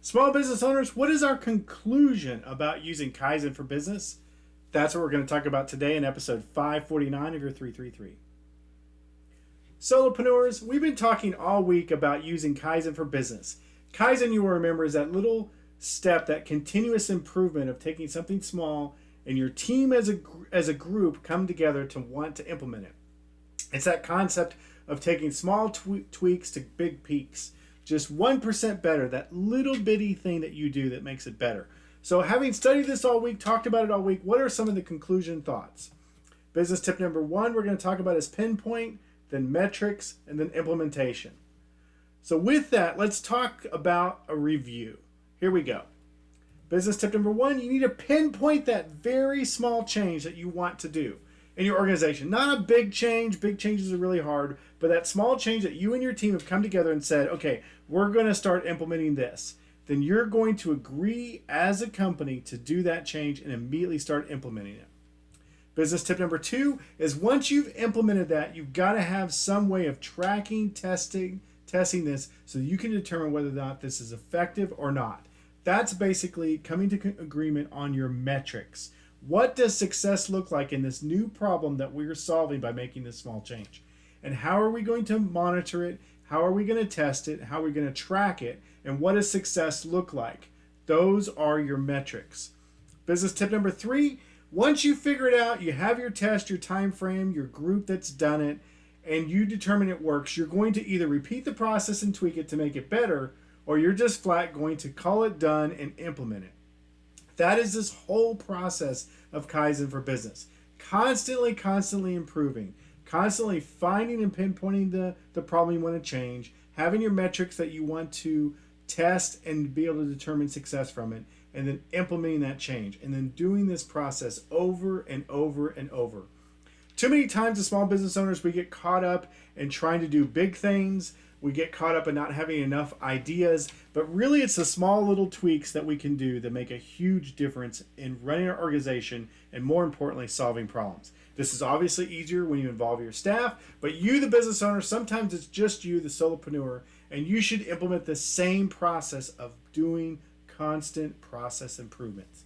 Small business owners, what is our conclusion about using Kaizen for business? That's what we're going to talk about today in episode 549 of your 333. Solopreneurs, we've been talking all week about using Kaizen for business. Kaizen, you will remember, is that little step, that continuous improvement of taking something small and your team as a group come together to want to implement it. It's that concept of taking small tweaks to big peaks. Just 1% better, that little bitty thing that you do that makes it better. So having studied this all week, talked about it all week, what are some of the conclusion thoughts? Business tip number 1 we're going to talk about is pinpoint, then metrics, and then implementation. So with that, let's talk about a review. Here we go. Business tip number 1, you need to pinpoint that very small change that you want to do in your organization. Not a big change. Big changes are really hard, but that small change that you and your team have come together and said, okay, we're going to start implementing this. Then you're going to agree as a company to do that change and immediately start implementing it. Business tip number 2 is once you've implemented that, you've got to have some way of tracking, testing this so you can determine whether or not this is effective or not. That's basically coming to agreement on your metrics. What does success look like in this new problem that we're solving by making this small change? And how are we going to monitor it? How are we going to test it? How are we going to track it? And what does success look like? Those are your metrics. Business tip number 3, once you figure it out, you have your test, your time frame, your group that's done it, and you determine it works, you're going to either repeat the process and tweak it to make it better, or you're just flat going to call it done and implement it. That is this whole process of Kaizen for business. Constantly improving. Constantly finding and pinpointing the problem you want to change. Having your metrics that you want to test and be able to determine success from it. And then implementing that change. And then doing this process over and over and over. Too many times as small business owners, we get caught up in trying to do big things. We get caught up in not having enough ideas, but really it's the small little tweaks that we can do that make a huge difference in running our organization and, more importantly, solving problems. This is obviously easier when you involve your staff, but you, the business owner, sometimes it's just you, the solopreneur, and you should implement the same process of doing constant process improvements.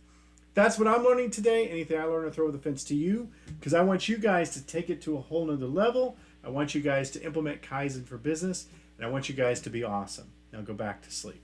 That's what I'm learning today. Anything I learn, I throw the fence to you, because I want you guys to take it to a whole nother level. I want you guys to implement Kaizen for business, and I want you guys to be awesome. Now go back to sleep.